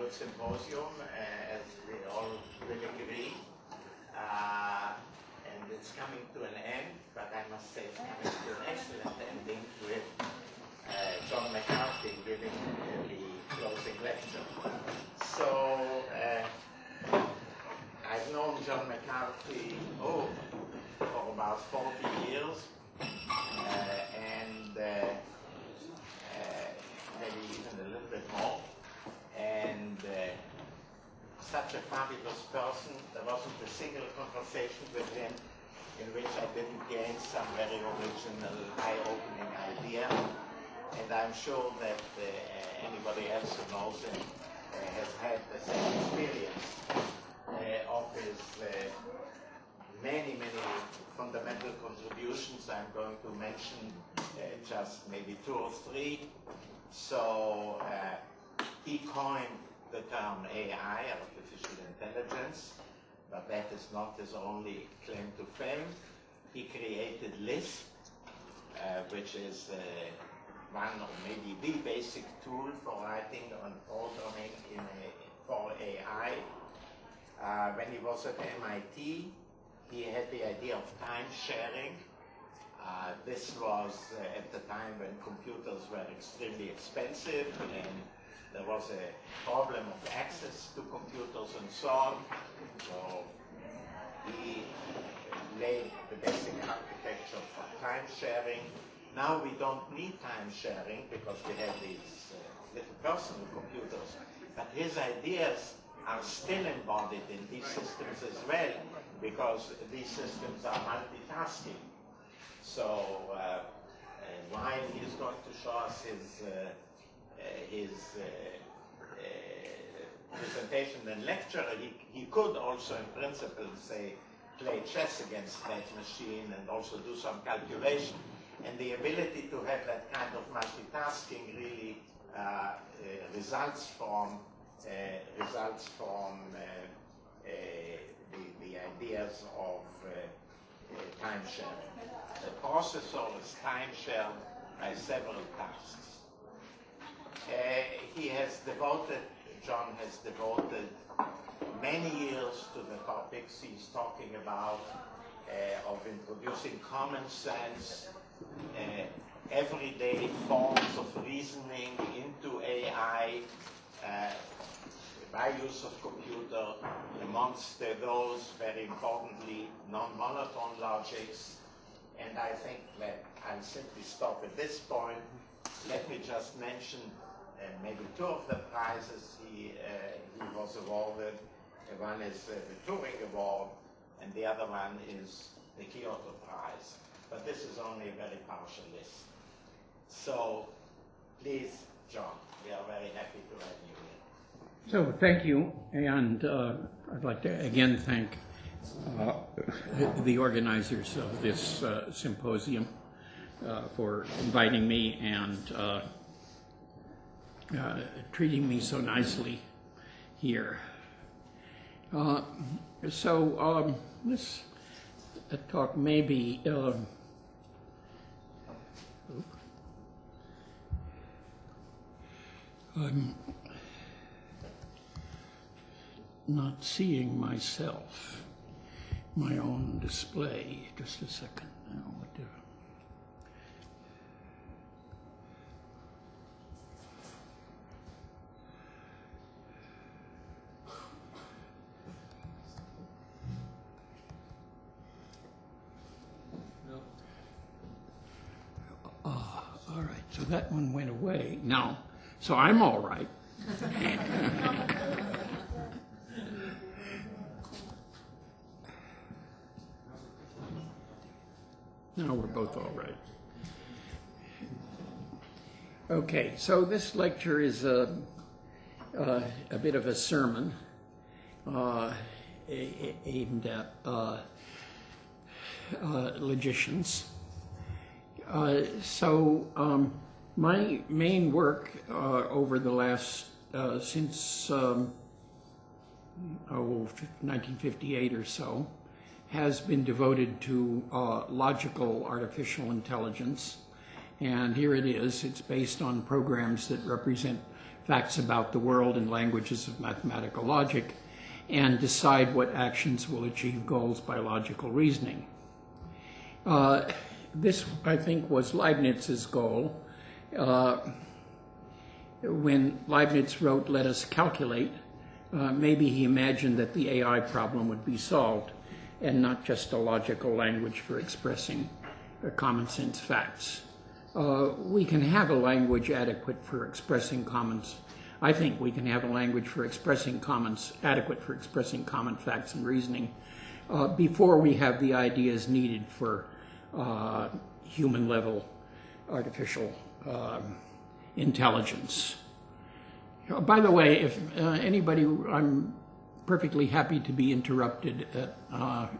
good symposium, as we all will agree. And it's coming to an end, but I must say it's coming to an excellent ending with John McCarthy giving the closing lecture. So I've known John McCarthy, for about 40 years, and maybe even a little bit more. And such a fabulous person. There wasn't a single conversation with him in which I didn't gain some very original, eye-opening idea. And I'm sure that anybody else who knows him has had the same experience of his many, many fundamental contributions. I'm going to mention just maybe 2 or 3. So he coined the term AI, artificial intelligence, but that is not his only claim to fame. He created Lisp, which is one or maybe the basic tool for writing and programming for AI. When he was at MIT, he had the idea of time sharing. This was at the time when computers were extremely expensive and there was a problem of access to computers and so on. So he laid the basic architecture for time sharing. Now we don't need time sharing because we have these little personal computers, but his ideas are still embodied in these systems as well because these systems are multitasking. So while he's going to show us his presentation and lecture, he could also in principle say play chess against that machine and also do some calculation. And the ability to have that kind of multitasking really results from the ideas of time sharing. The processor is time shared by several tasks. John has devoted many years to the topics he's talking about, of introducing common sense, everyday forms of reasoning into AI by use of computer, amongst those, very importantly, non-monotone logics. And I think that I'll simply stop at this point. Let me just mention maybe 2 of the prizes he was awarded. One is the Turing Award, and the other one is the Kyoto Prize. But this is only a very partial list. So, please, John, we are very happy to have you here. So, thank you, and I'd like to again thank the organizers of this symposium for inviting me and treating me so nicely here. This talk may be I'm not seeing myself, my own display. Just a second. What do? All right. So that one went away. Now, so I'm all right. Now we're both all right. Okay, so this lecture is a bit of a sermon aimed at logicians. My main work over the last, since 1958 or so, has been devoted to logical artificial intelligence. And here it is. It's based on programs that represent facts about the world in languages of mathematical logic, and decide what actions will achieve goals by logical reasoning. This, I think, was Leibniz's goal. When Leibniz wrote, "Let us calculate," maybe he imagined that the AI problem would be solved, and not just a logical language for expressing common sense facts. We can have a language adequate for expressing I think we can have a language for expressing adequate for expressing common facts and reasoning before we have the ideas needed for human-level artificial intelligence. By the way, if anybody, I'm perfectly happy to be interrupted at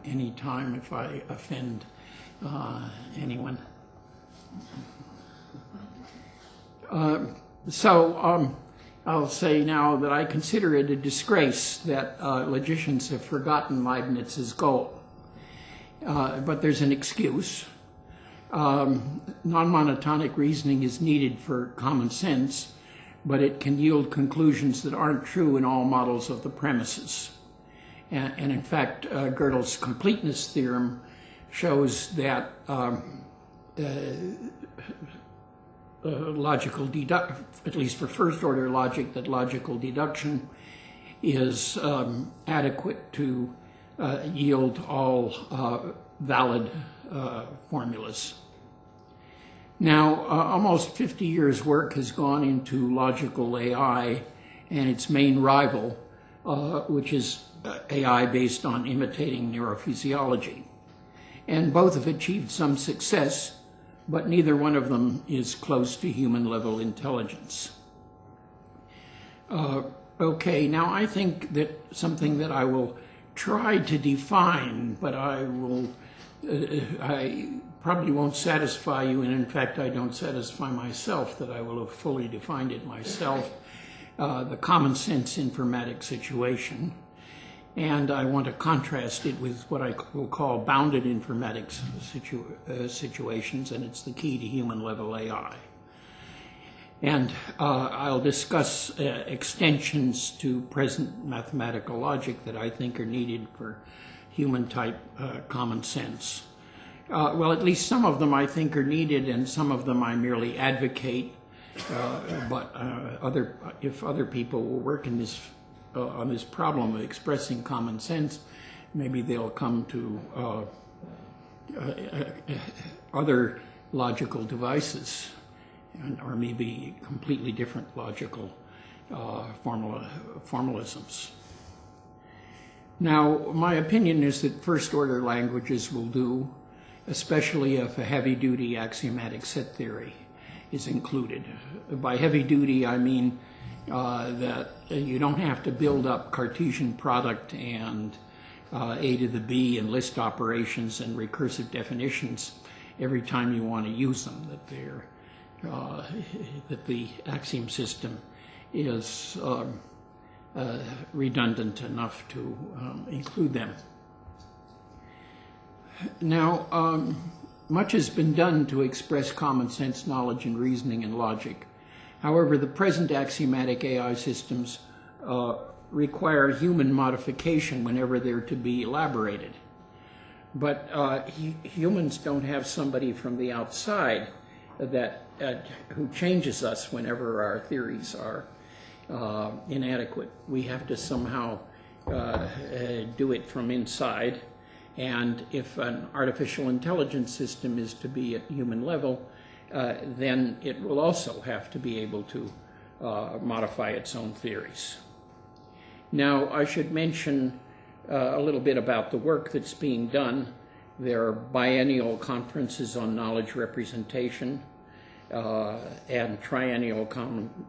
any time if I offend anyone. I'll say now that I consider it a disgrace that logicians have forgotten Leibniz's goal. But there's an excuse. Non-monotonic reasoning is needed for common sense, but it can yield conclusions that aren't true in all models of the premises. And in fact, Gödel's completeness theorem shows that at least for first-order logic, that logical deduction is adequate to yield all valid formulas. Now, almost 50 years' work has gone into logical AI and its main rival, which is AI based on imitating neurophysiology. And both have achieved some success, but neither one of them is close to human-level intelligence. Okay, now I think that something that I will try to define, but I probably won't satisfy you, and in fact I don't satisfy myself that I will have fully defined it myself, the common sense informatic situation. And I want to contrast it with what I will call bounded informatics situations, and it's the key to human-level AI. And I'll discuss extensions to present mathematical logic that I think are needed for human-type common sense. Well, at least some of them I think are needed, and some of them I merely advocate. But if other people will work in this on this problem of expressing common sense, maybe they'll come to other logical devices, or maybe completely different logical formalisms. Now, my opinion is that first-order languages will do, especially if a heavy-duty axiomatic set theory is included. By heavy-duty, I mean that you don't have to build up Cartesian product and A to the B and list operations and recursive definitions every time you want to use them, that the axiom system is redundant enough to include them. Now, much has been done to express common sense knowledge and reasoning and logic. However, the present axiomatic AI systems require human modification whenever they're to be elaborated. But humans don't have somebody from the outside who changes us whenever our theories are inadequate. We have to somehow do it from inside. And if an artificial intelligence system is to be at human level, then it will also have to be able to modify its own theories. Now, I should mention a little bit about the work that's being done. There are biennial conferences on knowledge representation and triennial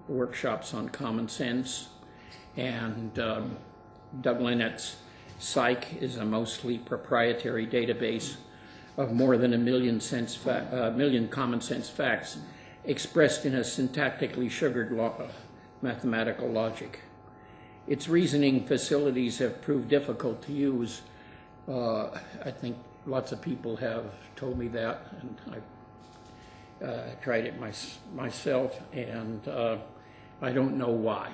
workshops on common sense. And Doug Lennett's Psych is a mostly proprietary database of more than a million common sense facts expressed in a syntactically sugared mathematical logic. Its reasoning facilities have proved difficult to use. I think lots of people have told me that, and I tried it myself, and I don't know why.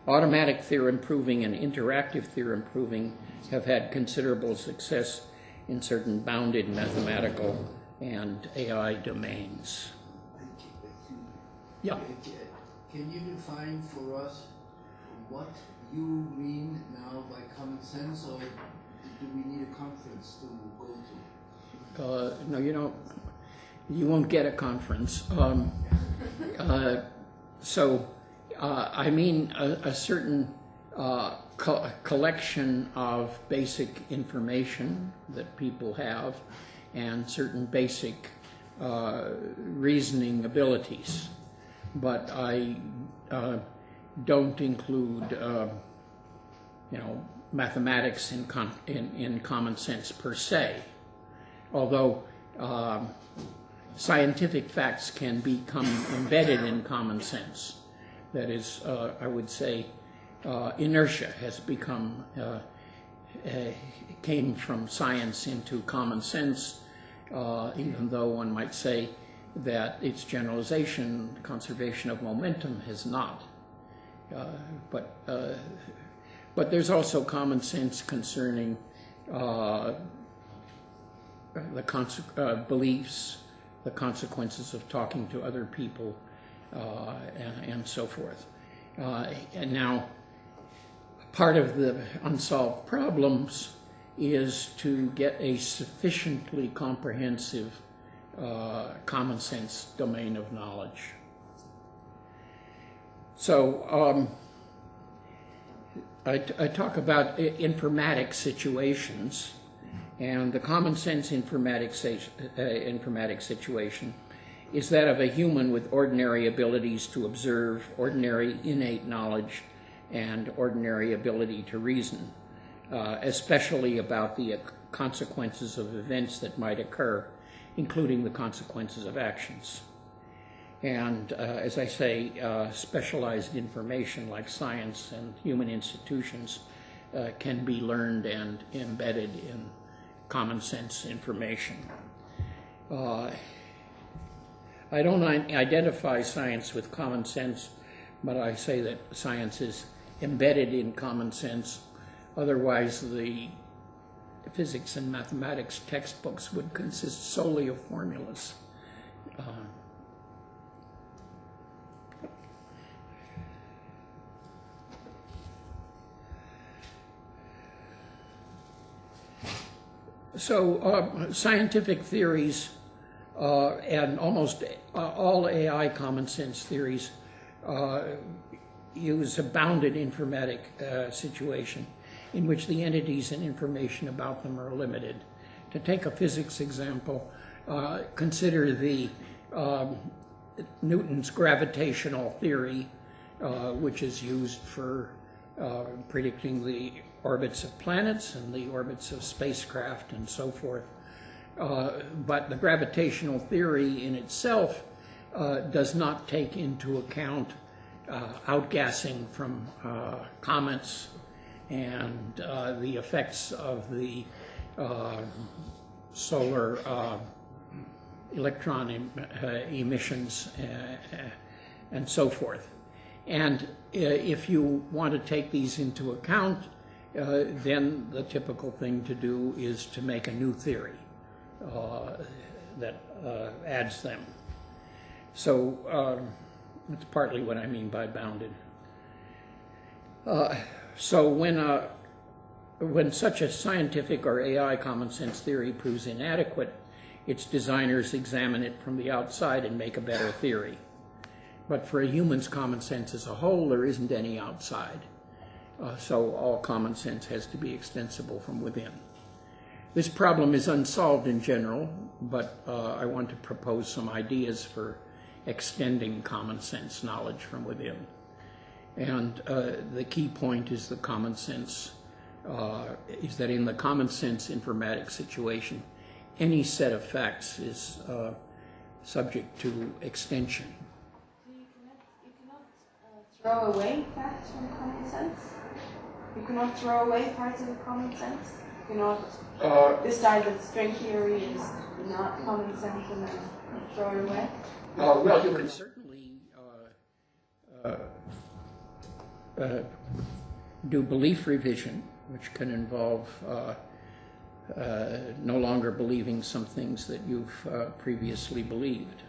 Automatic theorem proving and interactive theorem proving have had considerable success in certain bounded mathematical and AI domains. Yeah. Can you define for us what you mean now by common sense, or do we need a conference to go to? No, you don't. You won't get a conference. I mean a certain collection of basic information that people have and certain basic reasoning abilities. But I don't include, mathematics in common sense per se. Although scientific facts can become embedded in common sense. That is, I would say, inertia has become, came from science into common sense, even though one might say that its generalization, conservation of momentum, has not. But there's also common sense concerning the beliefs, the consequences of talking to other people, and so forth. And now, part of the unsolved problems is to get a sufficiently comprehensive common sense domain of knowledge. So I talk about informatic situations, and the common sense informatic situation is that of a human with ordinary abilities to observe, ordinary innate knowledge, and ordinary ability to reason, especially about the consequences of events that might occur, including the consequences of actions. And as I say, specialized information like science and human institutions can be learned and embedded in common sense information. I don't identify science with common sense, but I say that science is embedded in common sense. Otherwise, the physics and mathematics textbooks would consist solely of formulas. So scientific theories and almost all AI common sense theories use a bounded informatic situation in which the entities and information about them are limited. To take a physics example, consider the Newton's gravitational theory, which is used for predicting the orbits of planets and the orbits of spacecraft and so forth. But the gravitational theory in itself does not take into account outgassing from comets and the effects of the solar electron emissions and so forth. And if you want to take these into account, then the typical thing to do is to make a new theory that adds them. So that's partly what I mean by bounded. So when such a scientific or AI common sense theory proves inadequate, its designers examine it from the outside and make a better theory. But for a human's common sense as a whole, there isn't any outside. So all common sense has to be extensible from within. This problem is unsolved in general, but I want to propose some ideas for extending common sense knowledge from within. And the key point is the common sense, is that in the common sense informatic situation, any set of facts is subject to extension. You cannot throw away facts from common sense? You cannot throw away parts of the common sense? You cannot decide that string theory is not common sense and then throw it away? Well, you can certainly do belief revision, which can involve no longer believing some things that you've previously believed.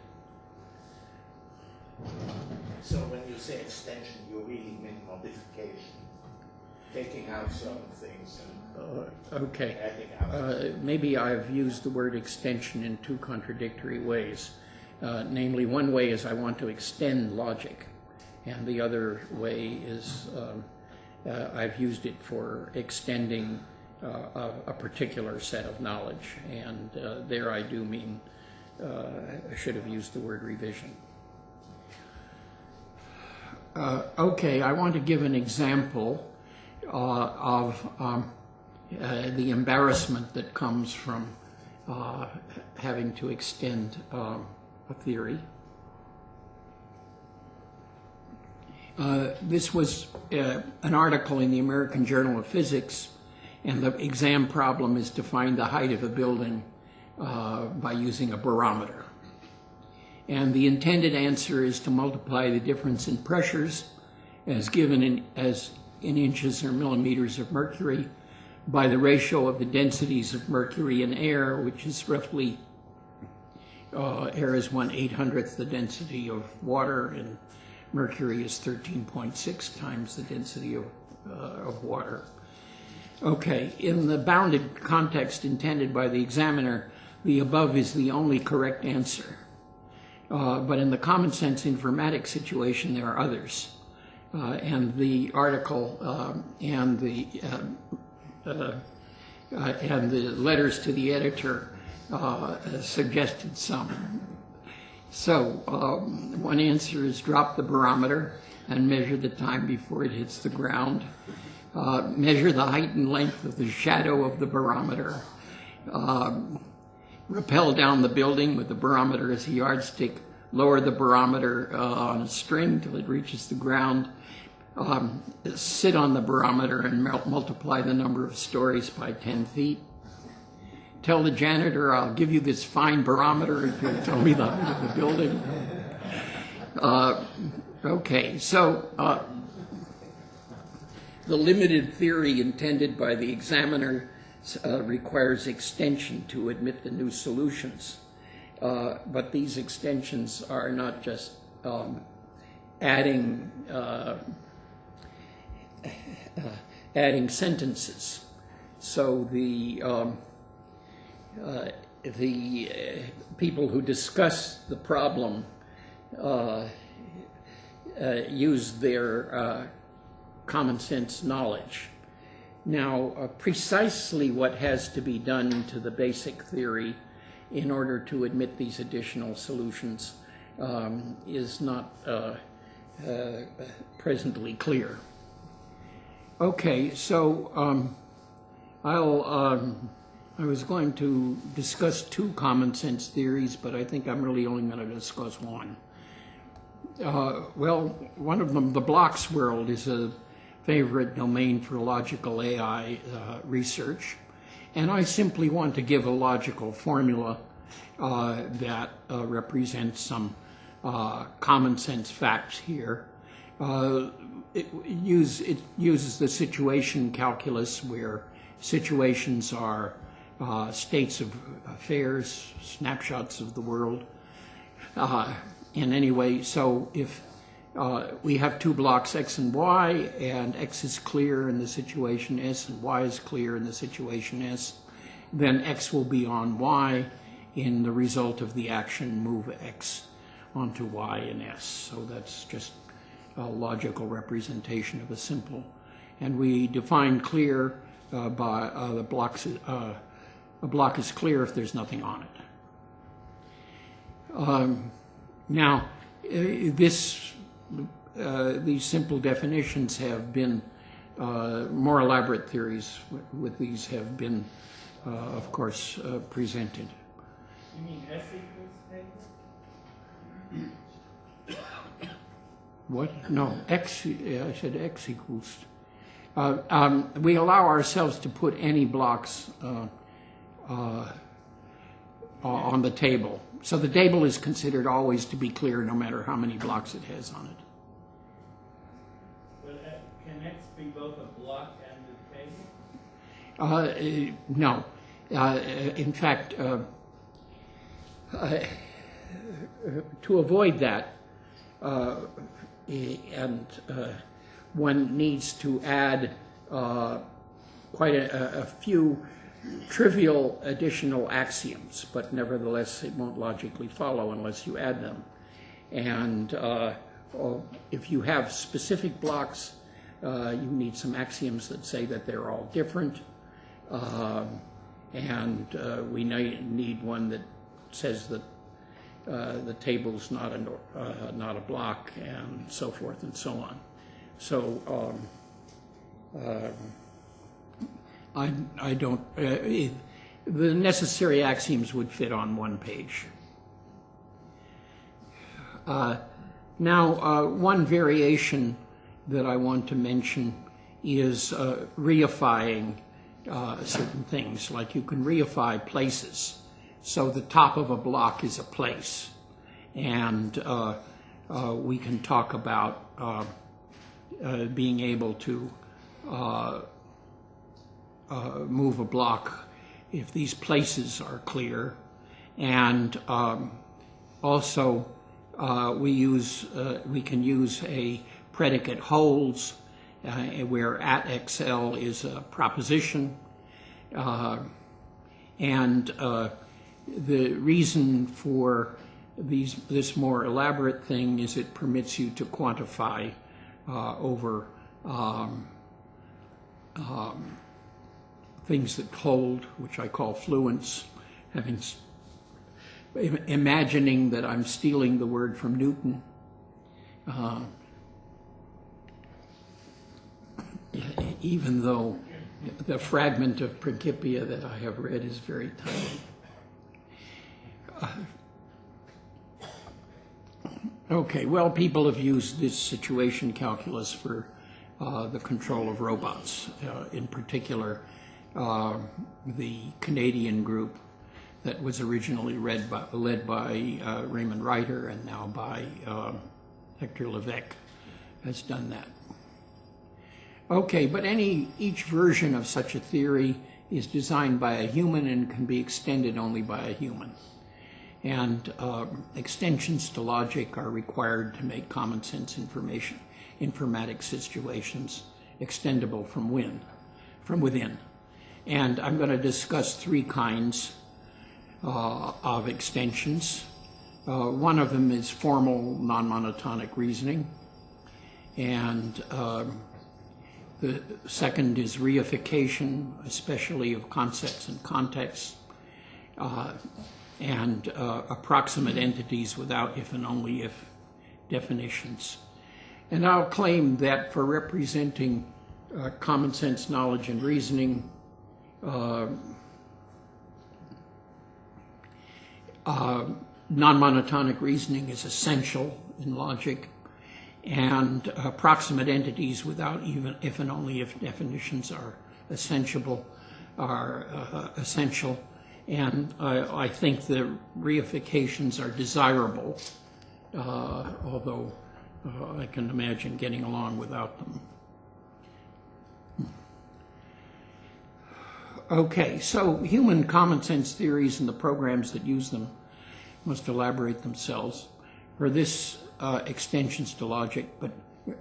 So when you say extension, you really mean modification, taking out certain things and Okay. adding out. Maybe I've used the word extension in two contradictory ways. Namely, one way is I want to extend logic, and the other way is I've used it for extending a particular set of knowledge, and there I do mean I should have used the word revision. Okay, I want to give an example of the embarrassment that comes from having to extend a theory. This was an article in the American Journal of Physics, and the exam problem is to find the height of a building by using a barometer. And the intended answer is to multiply the difference in pressures as given in inches or millimeters of mercury by the ratio of the densities of mercury in air, which is roughly, air is 1/800th the density of water, and mercury is 13.6 times the density of water. Okay, in the bounded context intended by the examiner, the above is the only correct answer. But in the common sense informatics situation, there are others. And the article and the letters to the editor suggested some. So one answer is drop the barometer and measure the time before it hits the ground. Measure the height and length of the shadow of the barometer. Rappel down the building with the barometer as a yardstick. Lower the barometer on a string till it reaches the ground. Sit on the barometer and multiply the number of stories by 10 feet. Tell the janitor, I'll give you this fine barometer if you'll tell me the height of the building. Okay, so the limited theory intended by the examiner requires extension to admit the new solutions. But these extensions are not just adding sentences. So the people who discuss the problem use their common sense knowledge. Now, precisely what has to be done to the basic theory in order to admit these additional solutions is not presently clear. Okay, so I was going to discuss two common sense theories, but I think I'm really only going to discuss one. Well, one of them, the blocks world, is a favorite domain for logical AI research. And I simply want to give a logical formula that represents some common sense facts here. It uses the situation calculus, where situations are states of affairs, snapshots of the world. And anyway, so if we have two blocks, X and Y, and X is clear in the situation S and Y is clear in the situation S, then X will be on Y in the result of the action move X onto Y and S. So that's just a logical representation of a simple. And we define clear by a block is clear if there's nothing on it. Now, these simple definitions have been, more elaborate theories with these have been, of course, presented. You mean S equals X? What? No, X, I said X equals. We allow ourselves to put any blocks on the table. So the table is considered always to be clear no matter how many blocks it has on it. But can X be both a block and a table? No. In fact, to avoid that, one needs to add quite a few trivial additional axioms, but nevertheless it won't logically follow unless you add them. And if you have specific blocks, you need some axioms that say that they're all different. We need one that says that the table's not a block, and so forth and so on. So I don't. The necessary axioms would fit on one page. Now, one variation that I want to mention is reifying certain things. Like you can reify places. So the top of a block is a place. And we can talk about being able to move a block if these places are clear. And also we can use a predicate holds where at XL is a proposition. The reason for this more elaborate thing is it permits you to quantify over things that hold, which I call fluents, imagining that I'm stealing the word from Newton. Even though the fragment of Principia that I have read is very tiny. Okay, well, people have used this situation calculus for the control of robots, in particular the Canadian group that was originally led by Raymond Reiter and now by Hector Levesque has done that. Okay, but each version of such a theory is designed by a human and can be extended only by a human. And extensions to logic are required to make common sense informatics situations extendable from within. And I'm going to discuss three kinds of extensions. One of them is formal non-monotonic reasoning, and the second is reification, especially of concepts and contexts, and approximate entities without if and only if definitions. And I'll claim that for representing common sense knowledge and reasoning, non-monotonic reasoning is essential in logic, and approximate entities without even if and only if definitions are essential. And I think the reifications are desirable, although I can imagine getting along without them. Okay, so human common sense theories and the programs that use them must elaborate themselves. For this, extensions to logic, but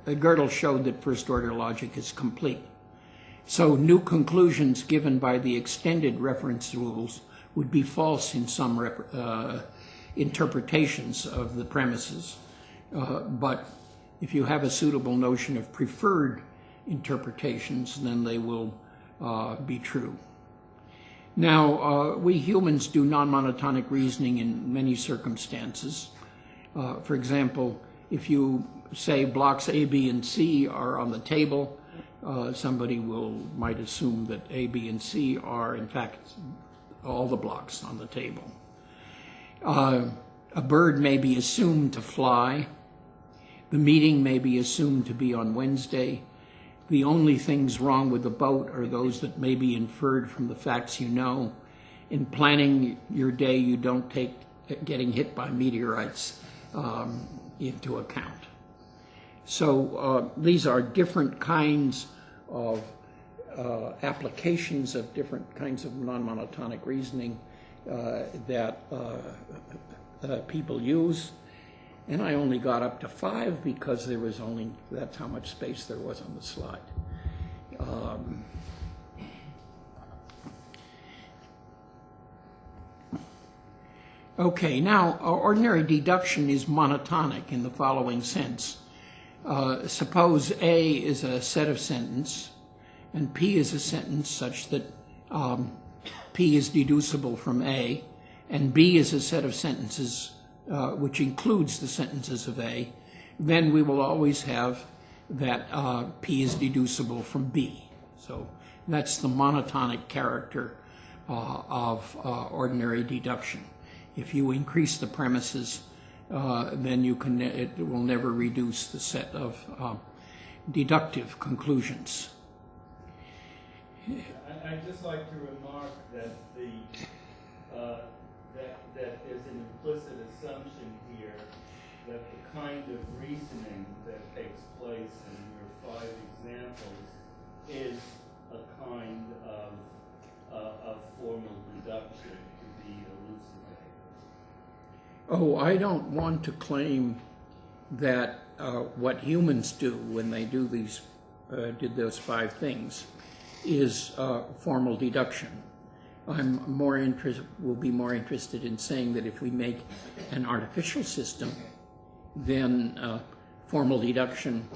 Gödel showed that first-order logic is complete. So new conclusions given by the extended reference rules would be false in some interpretations of the premises. But if you have a suitable notion of preferred interpretations, then they will be true. Now, we humans do non-monotonic reasoning in many circumstances. For example, if you say blocks A, B, and C are on the table, somebody might assume that A, B, and C are, in fact, all the blocks on the table. A bird may be assumed to fly. The meeting may be assumed to be on Wednesday. The only things wrong with the boat are those that may be inferred from the facts you know. In planning your day, you don't take getting hit by meteorites into account. So these are different kinds of applications of different kinds of non-monotonic reasoning that people use. And I only got up to 5 because there was only, that's how much space there was on the slide. Okay, now ordinary deduction is monotonic in the following sense. Suppose A is a set of sentences and P is a sentence such that P is deducible from A, and B is a set of sentences which includes the sentences of A, then we will always have that P is deducible from B. So that's the monotonic character of ordinary deduction. If you increase the premises, then it will never reduce the set of deductive conclusions. I'd just like to remark that that is an implicit assumption here that the kind of reasoning that takes place in your 5 examples is a kind of formal deduction to be elucidated. Oh, I don't want to claim that what humans do when they do these, did those 5 things is formal deduction. Will be more interested in saying that if we make an artificial system, then formal deduction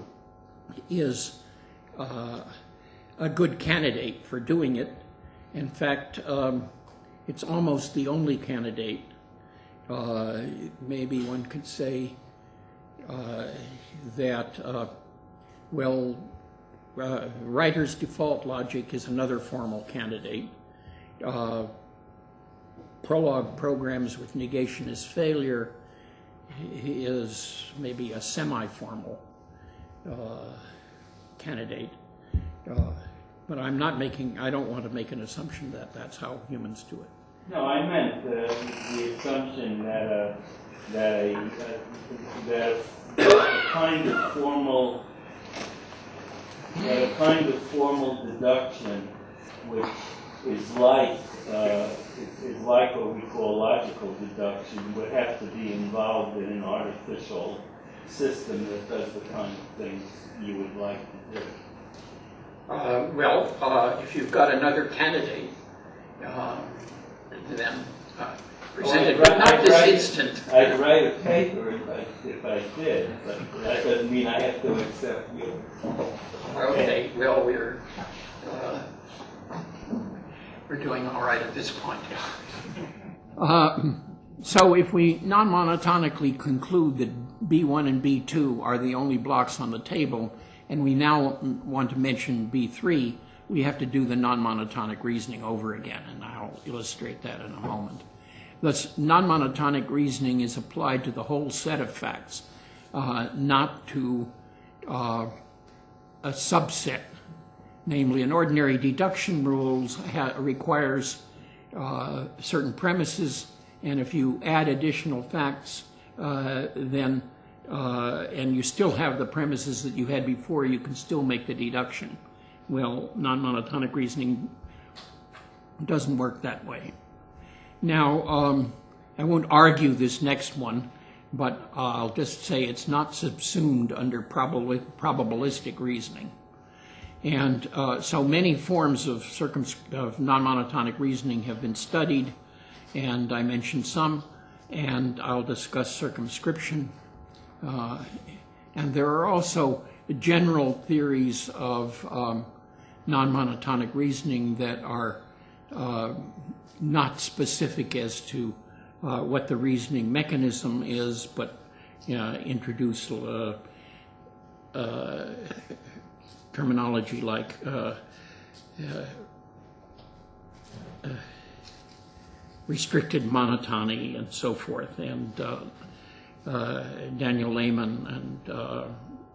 is a good candidate for doing it. In fact, it's almost the only candidate. Maybe one could say that, Writer's default logic is another formal candidate. Prologue programs with negationist failure is maybe a semi-formal candidate. But I don't want to make an assumption that that's how humans do it. No, I meant the assumption that a kind of formal deduction, which is like what we call logical deduction, would have to be involved in an artificial system that does the kind of things you would like to do. If you've got another candidate, then present it, but not this instant. I'd write a paper if I did, but that doesn't mean I have to accept you. Okay, well, we're doing all right at this point. So if we non-monotonically conclude that B1 and B2 are the only blocks on the table, and we now want to mention B3, we have to do the non-monotonic reasoning over again, and I'll illustrate that in a moment. Thus, non-monotonic reasoning is applied to the whole set of facts, not to a subset. Namely, an ordinary deduction rules requires certain premises, and if you add additional facts, and you still have the premises that you had before, you can still make the deduction. Well, non-monotonic reasoning doesn't work that way. Now, I won't argue this next one, but I'll just say it's not subsumed under probabilistic reasoning. And so many forms of non-monotonic reasoning have been studied, and I mentioned some, and I'll discuss circumscription. And there are also general theories of non-monotonic reasoning that are not specific as to what the reasoning mechanism is, but introduce terminology like restricted monotony and so forth. And Daniel Lehman and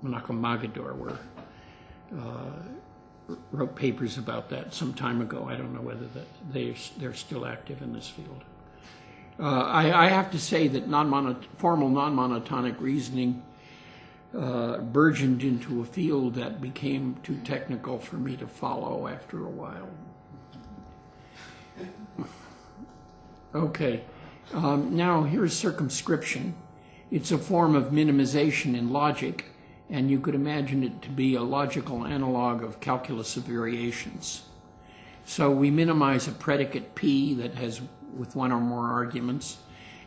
Menachem Magador wrote papers about that some time ago. I don't know whether they're still active in this field. I have to say that formal non-monotonic reasoning burgeoned into a field that became too technical for me to follow after a while. Okay, now here's circumscription. It's a form of minimization in logic, and you could imagine it to be a logical analog of calculus of variations. So we minimize a predicate P that has with one or more arguments,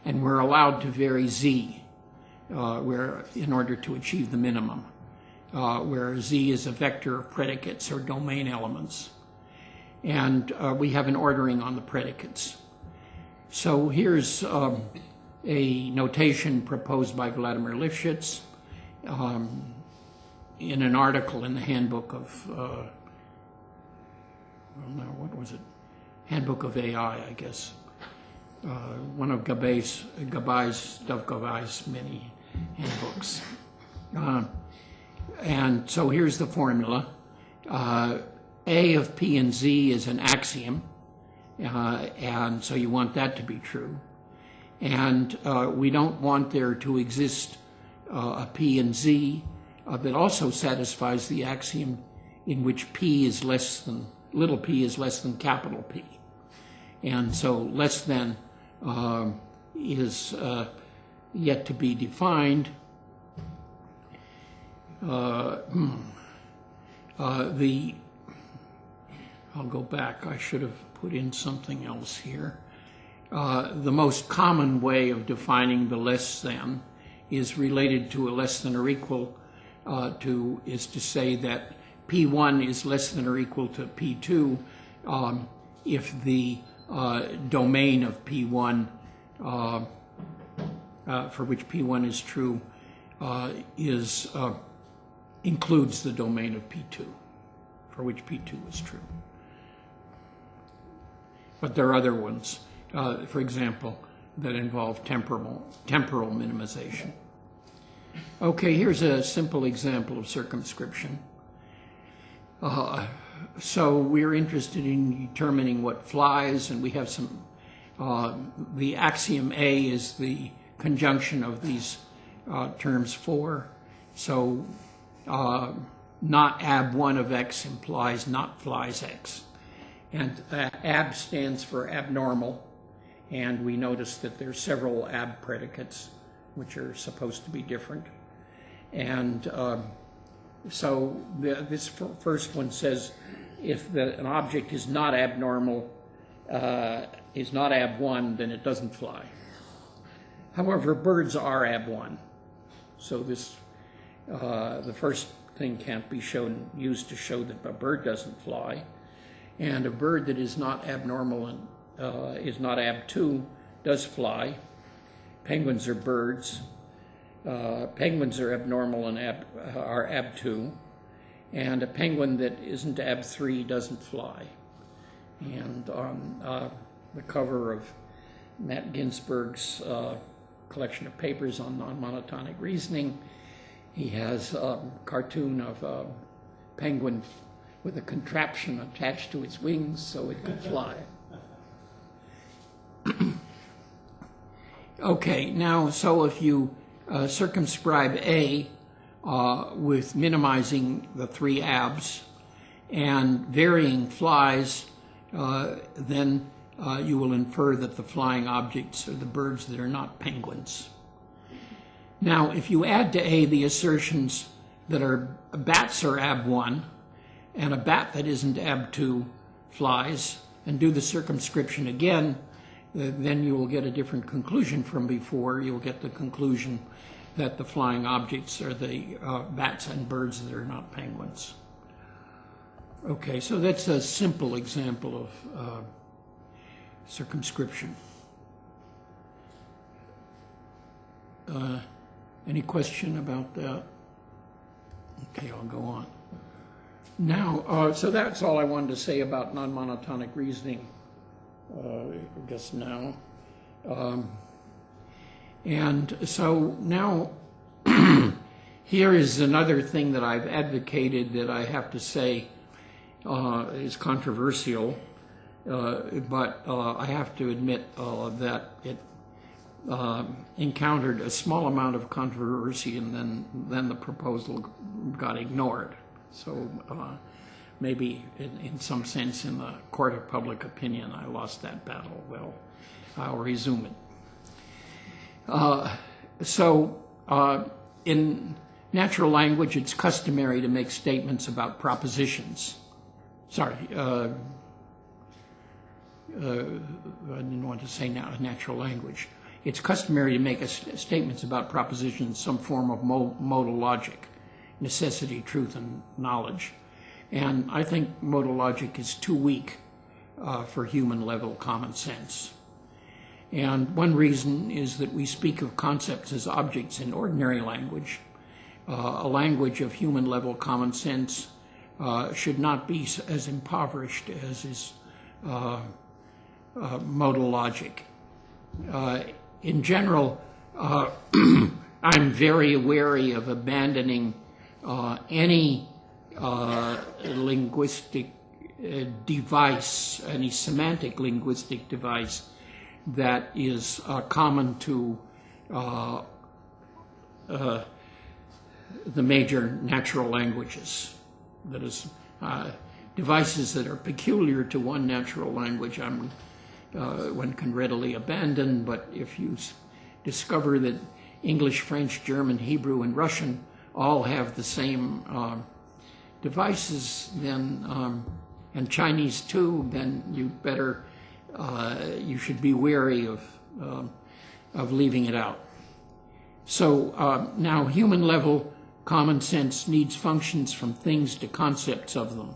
and we're allowed to vary Z in order to achieve the minimum, where Z is a vector of predicates or domain elements. And we have an ordering on the predicates. So here's a notation proposed by Vladimir Lifshitz in an article in the handbook of, Handbook of AI, I guess. One of Dov Gabai's many handbooks. And so here's the formula. A of P and Z is an axiom, and so you want that to be true. And we don't want there to exist a P and Z that also satisfies the axiom in which P is less than, little p is less than capital P. And so less than is yet to be defined. I'll go back. I should have put in something else here. The most common way of defining the less than is related to a less than or equal to, is to say that P1 is less than or equal to P2 if the domain of P1, for which P1 is true, includes the domain of P2, for which P2 is true. But there are other ones, for example, that involve temporal minimization. Okay, here's a simple example of circumscription. So we're interested in determining what flies, and we have some, the axiom A is the conjunction of these terms 4. So not ab1 of X implies not flies X. And ab stands for abnormal, and we notice that there's several ab predicates which are supposed to be different. And so this first one says if an object is not abnormal, is not ab1, then it doesn't fly. However, birds are ab1. So this, the first thing can't be used to show that a bird doesn't fly. And a bird that is not abnormal and is not ab2 does fly. Penguins are birds. Penguins are abnormal and are ab2. And a penguin that isn't ab3 doesn't fly. And on the cover of Matt Ginsberg's collection of papers on non-monotonic reasoning, he has a cartoon of a penguin with a contraption attached to its wings so it could fly. Okay, now, so if you circumscribe A with minimizing the 3 abs and varying flies, then you will infer that the flying objects are the birds that are not penguins. Now, if you add to A the assertions that bats are ab1, and a bat that isn't ab2 flies, and do the circumscription again, then you will get a different conclusion from before. You'll get the conclusion that the flying objects are the bats and birds that are not penguins. Okay, so that's a simple example of circumscription. Any question about that? Okay, I'll go on. Now, so that's all I wanted to say about non-monotonic reasoning, I guess now. And so now, here is another thing that I've advocated that I have to say is controversial, but I have to admit that encountered a small amount of controversy, and then the proposal got ignored. So maybe in some sense in the court of public opinion I lost that battle. Well, I'll resume it. In natural language, it's customary to make statements about propositions. Sorry, I didn't want to say natural language. It's customary to make statements about propositions in some form of modal logic, necessity, truth, and knowledge. And I think modal logic is too weak for human-level common sense. And one reason is that we speak of concepts as objects in ordinary language. A language of human-level common sense should not be as impoverished as is modal logic. In general, I'm very wary of abandoning any linguistic device, any semantic linguistic device that is common to the major natural languages. That is, devices that are peculiar to one natural language one can readily abandon, but if you discover that English, French, German, Hebrew, and Russian all have the same devices, then and Chinese too, then you should be wary of leaving it out. So now human-level common sense needs functions from things to concepts of them.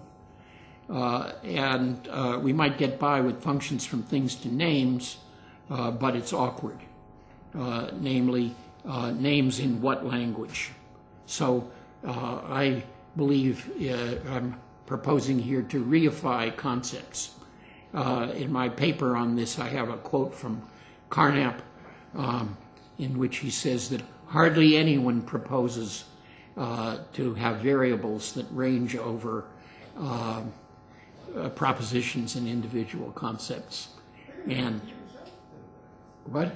And we might get by with functions from things to names, but it's awkward. Namely, names in what language? So I believe I'm proposing here to reify concepts. In my paper on this, I have a quote from Carnap in which he says that hardly anyone proposes to have variables that range over propositions and individual concepts. And what?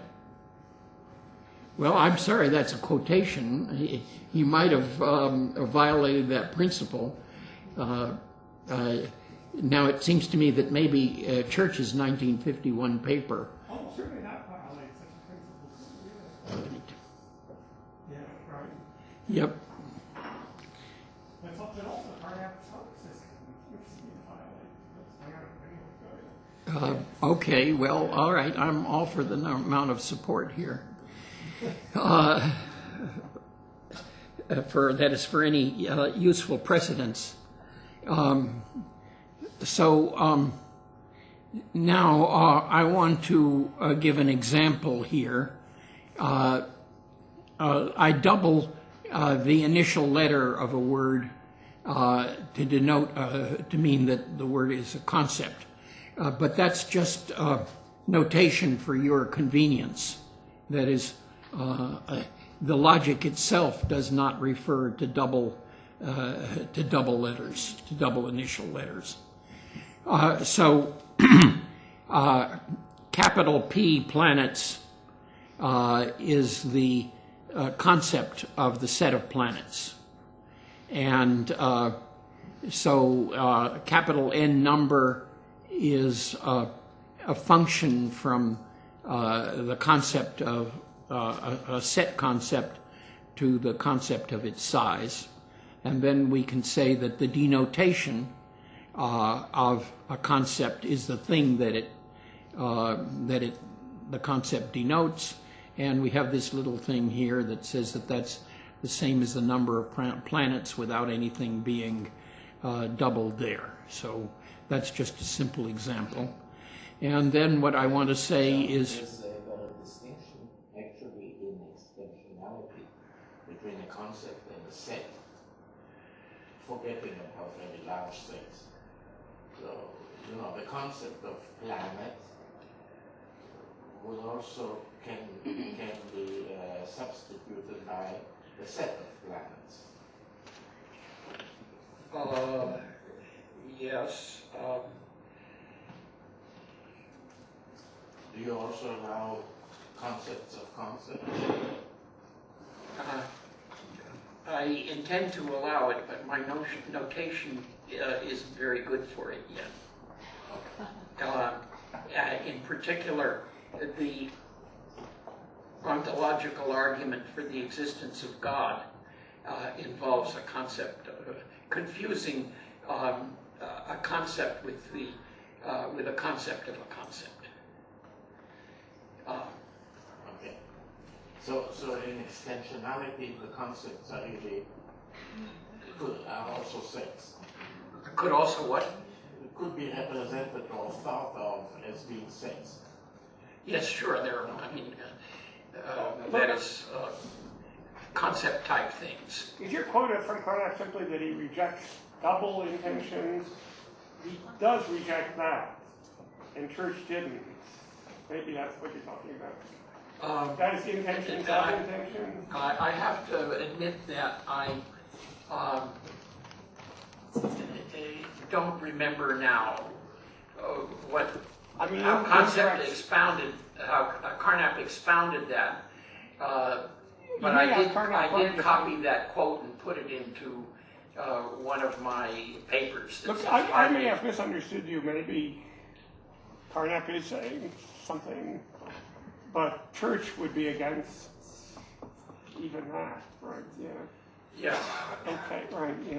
Well, I'm sorry, that's a quotation. He might have violated that principle. Now it seems to me that maybe Church's 1951 paper. Oh, certainly not violate such principles. Yeah, right. Yep. But also Carnap's hope system, which is being violated. Okay, well, all right. I'm all for the amount of support here. That is for any useful precedents. Now I want to give an example here. I double the initial letter of a word to denote, to mean that the word is a concept. But that's just notation for your convenience. That is, the logic itself does not refer to double letters, to double initial letters. Capital P planets is the concept of the set of planets. And capital N number is a function from the concept of a set concept to the concept of its size. And then we can say that the denotation of a concept is the thing that the concept denotes. And we have this little thing here that says that that's the same as the number of planets without anything being doubled there. So that's just a simple example. And then what I want to say is... There's a distinction actually in extensionality between a concept and a set, forgetting about very large sets. So, the concept of planet would also can be substituted by the set of planets. Yes. Do you also allow concepts of concepts? I intend to allow it, but my notation isn't very good for it yet. In particular, the ontological argument for the existence of God involves a concept, confusing a concept with a concept of a concept. Okay. So in extensionality, the concepts are really are also sets. Could also what? It could be represented or thought of as being sets. Yes, sure. There. I mean, that is concept type things. Is your quote from Carnap simply that he rejects double intentions? He does reject that, and Church didn't. Maybe that's what you're talking about. That is the intention, double intention? I have to admit that I don't remember now what how concept expounded, how Carnap expounded that. But I did copy that quote and put it into one of my papers. Look, I may have misunderstood you. Maybe Carnap is saying something, but Church would be against even that, right? Yeah. Yeah. Okay, right, yeah.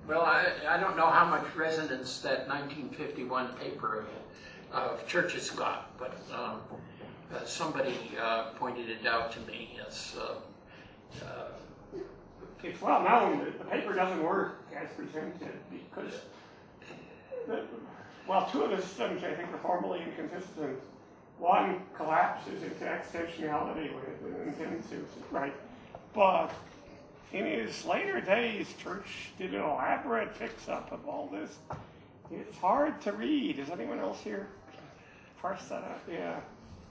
Well, I don't know how much resonance that 1951 paper of Church's got, but somebody pointed it out to me as... it's well known that the paper doesn't work as presented because, two of the systems I think are formally inconsistent. One collapses into extensionality when it intends to, right? But in his later days, Church did an elaborate fix-up of all this. It's hard to read. Is anyone else here parse that out? Yeah.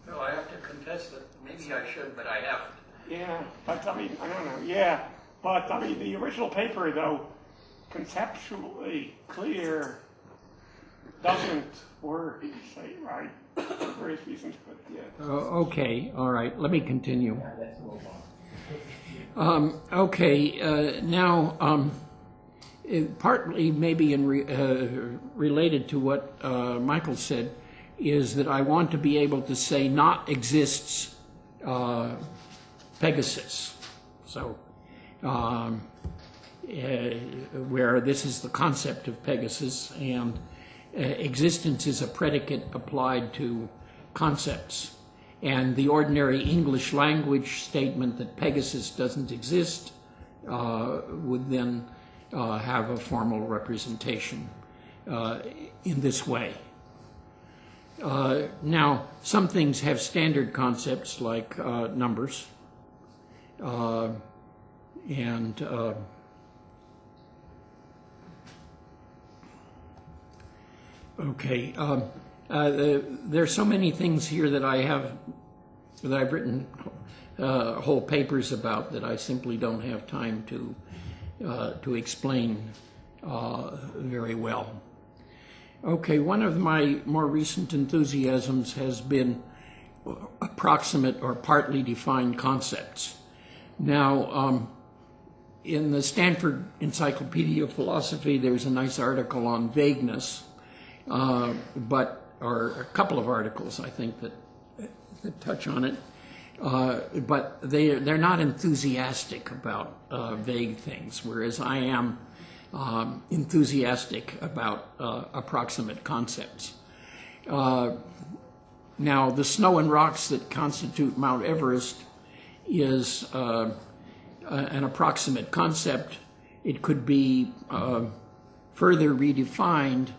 Well, I have to confess that maybe I should, but I haven't. Yeah, but I mean, I don't know. Yeah, but I mean, the original paper, though, conceptually clear, doesn't work, say, right? For various reasons, but yeah. Okay, all right. Let me continue. Yeah, let's move on. Now, partly maybe related to what Michael said, is that I want to be able to say not exists Pegasus. So, where this is the concept of Pegasus, and existence is a predicate applied to concepts. And the ordinary English language statement that Pegasus doesn't exist would then have a formal representation in this way. Now, some things have standard concepts like numbers, there's so many things here that I've written whole papers about that I simply don't have time to explain very well. Okay, one of my more recent enthusiasms has been approximate or partly defined concepts. Or in the Stanford Encyclopedia of Philosophy, there's a nice article on vagueness, or a couple of articles, I think, that touch on it. But they're not enthusiastic about vague things, whereas I am enthusiastic about approximate concepts. Now, the snow and rocks that constitute Mount Everest is an approximate concept. It could be further redefined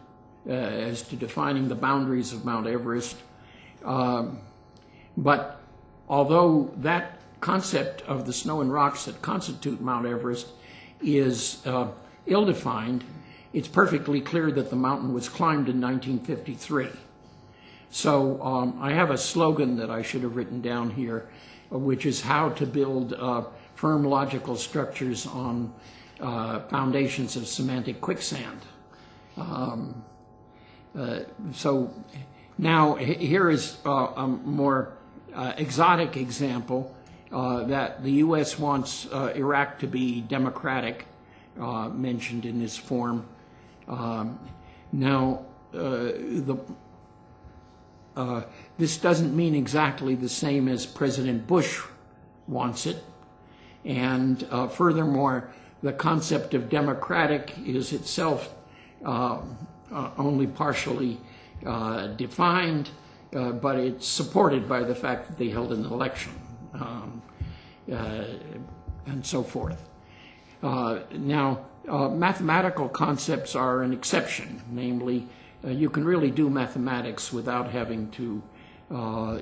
as to defining the boundaries of Mount Everest. But although that concept of the snow and rocks that constitute Mount Everest is ill-defined, it's perfectly clear that the mountain was climbed in 1953. So I have a slogan that I should have written down here, which is how to build firm logical structures on foundations of semantic quicksand. So Now, here is a more exotic example that the U.S. wants Iraq to be democratic, mentioned in this form. Now, this doesn't mean exactly the same as President Bush wants it. And furthermore, the concept of democratic is itself only partially defined, but it's supported by the fact that they held an election, and so forth. Now, mathematical concepts are an exception. Namely, you can really do mathematics without having to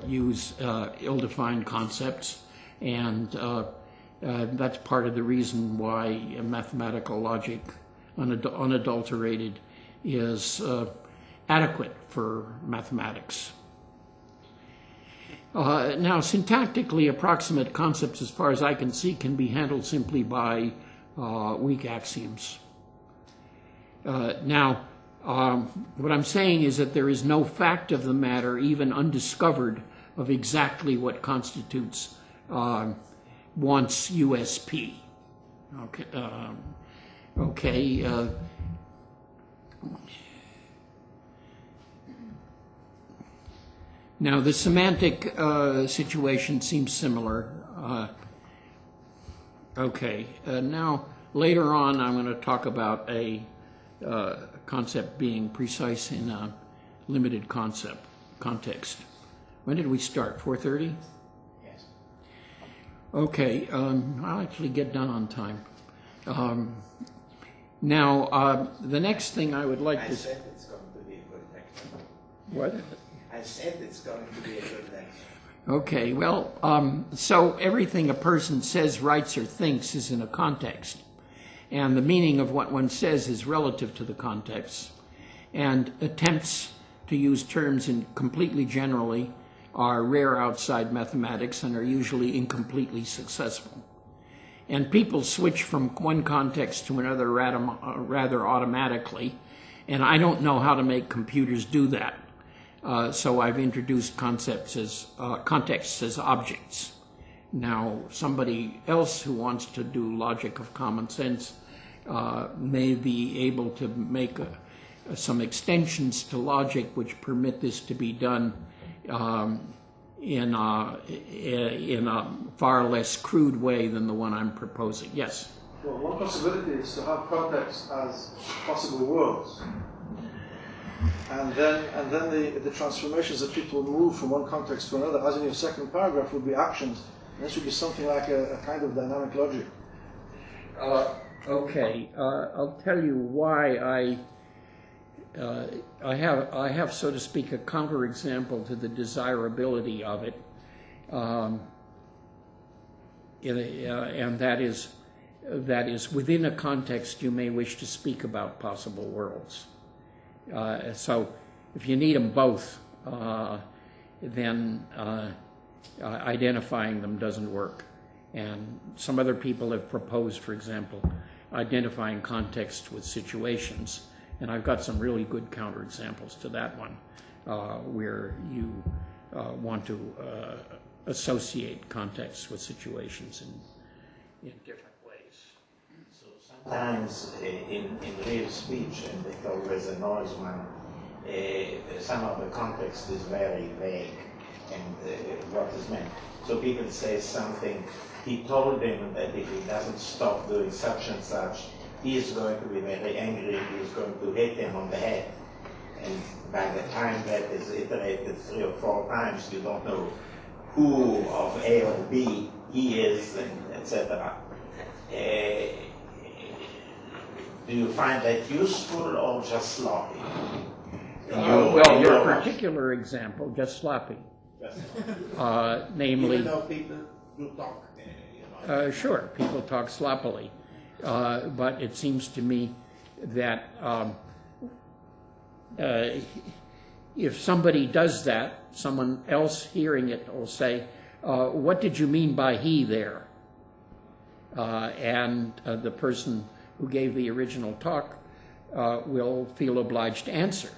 use ill-defined concepts, and that's part of the reason why mathematical logic, unadulterated, is adequate for mathematics. Now, syntactically, approximate concepts, as far as I can see, can be handled simply by weak axioms. Now, what I'm saying is that there is no fact of the matter, even undiscovered, of exactly what constitutes one's USP. Now, the semantic situation seems similar. Now, later on, I'm going to talk about a concept being precise in a limited context. When did we start? 4:30? Yes. Okay, I'll actually get done on time. Now, the next thing I would like I to... said it's going to be a good lecture. What? I said it's going to be a good lecture. Okay, well, so everything a person says, writes, or thinks is in a context. And the meaning of what one says is relative to the context. And attempts to use terms completely generally are rare outside mathematics and are usually incompletely successful. And people switch from one context to another rather automatically, and I don't know how to make computers do that. So I've introduced contexts as objects. Now, somebody else who wants to do logic of common sense may be able to make some extensions to logic which permit this to be done in a far less crude way than the one I'm proposing. Yes? Well, one possibility is to have context as possible worlds. And then the transformations that people move from one context to another, as in your second paragraph, would be actions. And this would be something like a kind of dynamic logic. I'll tell you why I have, so to speak, a counterexample to the desirability of it, and that is within a context you may wish to speak about possible worlds. So if you need them both, then identifying them doesn't work. And some other people have proposed, for example, identifying context with situations. And I've got some really good counterexamples to that one, where you want to associate context with situations in different ways. So sometimes in real speech, and it always annoys one, some of the context is very vague and what is meant. So people say something, he told him that if he doesn't stop doing such and such, he is going to be very angry, he is going to hit him on the head. And by the time that is iterated 3 or 4 times, you don't know who of A or B he is, and etc. Do you find that useful or just sloppy? Well, your particular example, just sloppy. Namely, even though people do talk, sure, people talk sloppily. But it seems to me that if somebody does that, someone else hearing it will say, what did you mean by he there? And the person who gave the original talk will feel obliged to answer.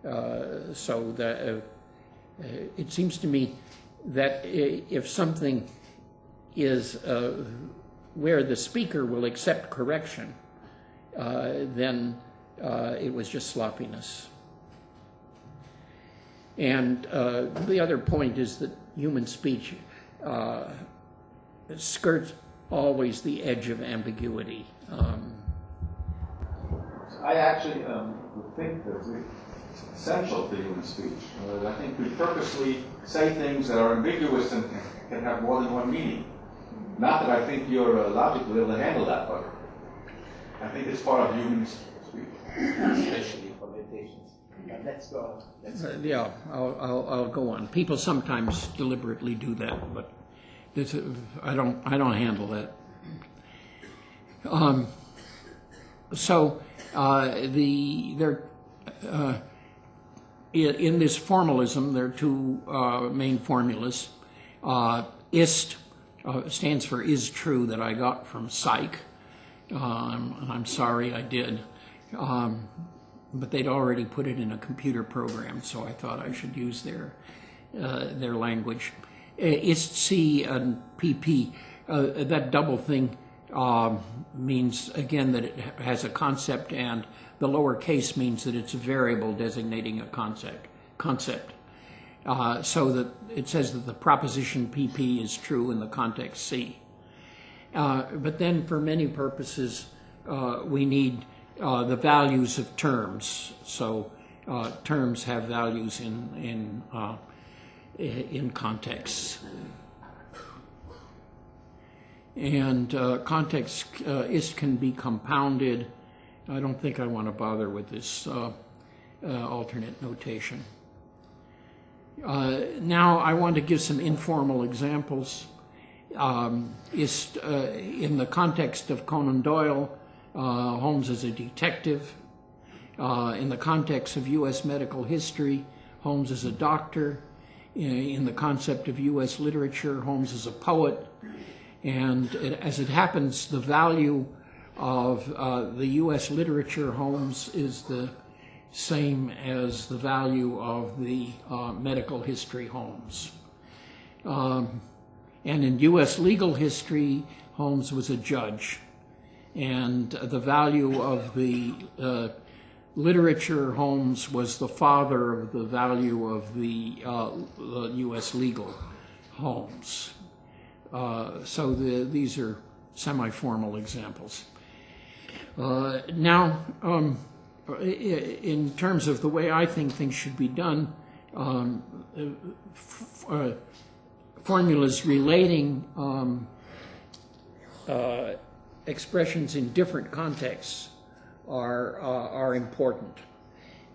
So that it seems to me that if something is where the speaker will accept correction, then it was just sloppiness. And the other point is that human speech skirts always the edge of ambiguity. I actually think that it's essential to human speech. I think we purposely say things that are ambiguous and can have more than one meaning. Not that I think you're logically able to handle that, but I think it's part of human speech. Especially politicians. But let's go on. Yeah, I'll go on. People sometimes deliberately do that, but I don't handle that. In this formalism, there are two main formulas. Ist stands for is true, that I got from Psych. I'm sorry I did. But they'd already put it in a computer program, so I thought I should use their language. Ist C and PP, that double thing means, again, that it has a concept, and the lower case means that it's a variable designating a concept. So that it says that the proposition PP is true in the context C. But then for many purposes, we need the values of terms. So terms have values in contexts. And context ist can be compounded. I don't think I want to bother with this alternate notation. Now I want to give some informal examples. Ist, in the context of Conan Doyle, Holmes is a detective. In the context of U.S. medical history, Holmes is a doctor. In the concept of U.S. literature, Holmes is a poet. And as it happens, the value of the U.S. literature Holmes is the same as the value of the medical history Holmes. And in U.S. legal history, Holmes was a judge. And the value of the literature Holmes was the father of the value of the U.S. legal Holmes. So these are semi-formal examples. Now, in terms of the way I think things should be done, formulas relating expressions in different contexts are important.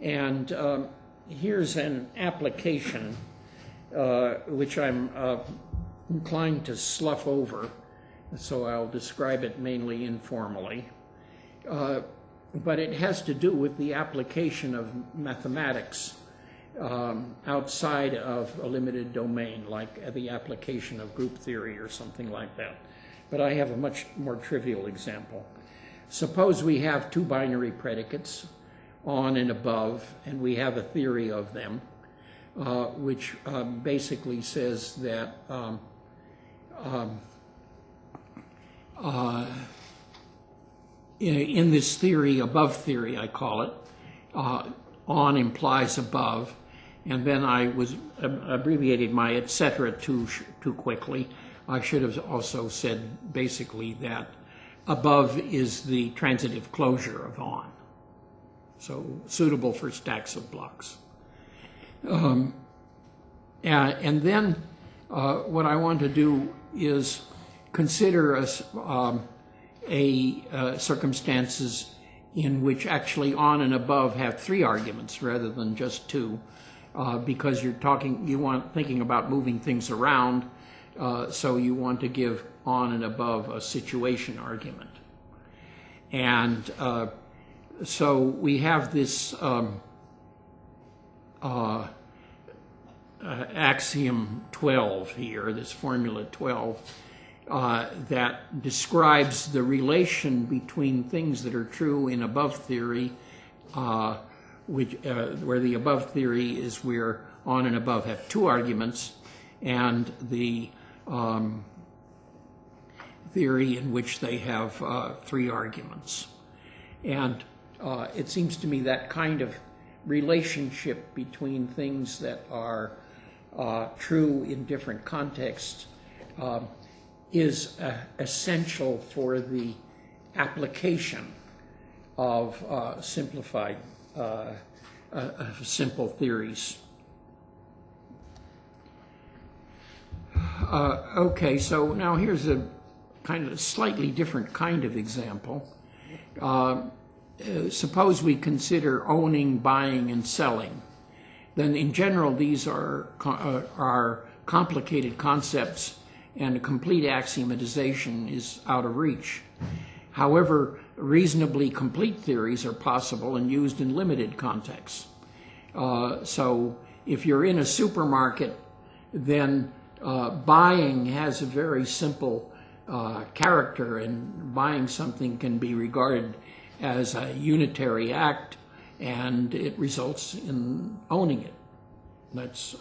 And here's an application which I'm inclined to slough over, so I'll describe it mainly informally. But it has to do with the application of mathematics outside of a limited domain, like the application of group theory or something like that. But I have a much more trivial example. Suppose we have two binary predicates, on and above, and we have a theory of them, which basically says that in this theory, above theory I call it, on implies above, and then I was abbreviated my etc. too quickly. I should have also said basically that above is the transitive closure of on, so suitable for stacks of blocks. And then what I want to do is consider circumstances in which actually on and above have three arguments rather than just two, because thinking about moving things around, so you want to give on and above a situation argument. And so we have this axiom 12 here, this formula 12, that describes the relation between things that are true in above theory where the above theory is where on and above have two arguments, and the theory in which they have three arguments. And it seems to me that kind of relationship between things that are true in different contexts is essential for the application of simplified, simple theories. Okay, so now here's a kind of slightly different kind of example. Suppose we consider owning, buying, and selling. Then in general, these are complicated concepts, and a complete axiomatization is out of reach. However, reasonably complete theories are possible and used in limited contexts. So if you're in a supermarket, then buying has a very simple character, and buying something can be regarded as a unitary act, and it results in owning it. That's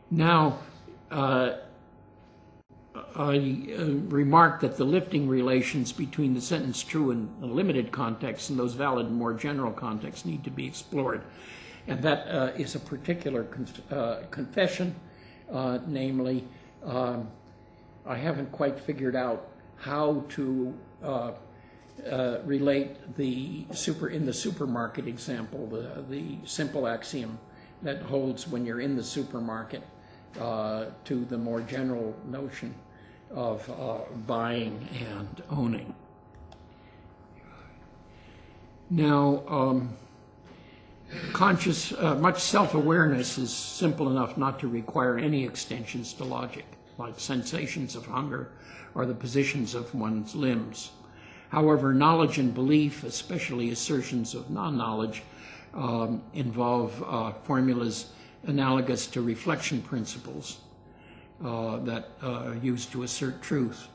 now I remarked that the lifting relations between the sentence true in a limited context and those valid in more general contexts need to be explored. And that is a particular confession, namely, I haven't quite figured out how to relate in the supermarket example, the simple axiom that holds when you're in the supermarket to the more general notion of buying and owning. Now, much self-awareness is simple enough not to require any extensions to logic, like sensations of hunger or the positions of one's limbs. However, knowledge and belief, especially assertions of non-knowledge, involve formulas analogous to reflection principles that are used to assert truth.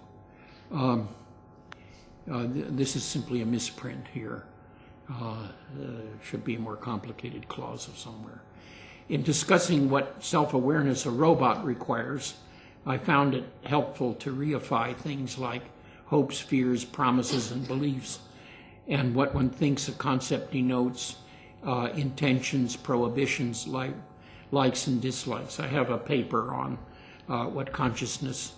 This is simply a misprint here. Should be a more complicated clause of somewhere. In discussing what self-awareness a robot requires, I found it helpful to reify things like hopes, fears, promises, and beliefs, and what one thinks a concept denotes, intentions, prohibitions, likes and dislikes. I have a paper on what consciousness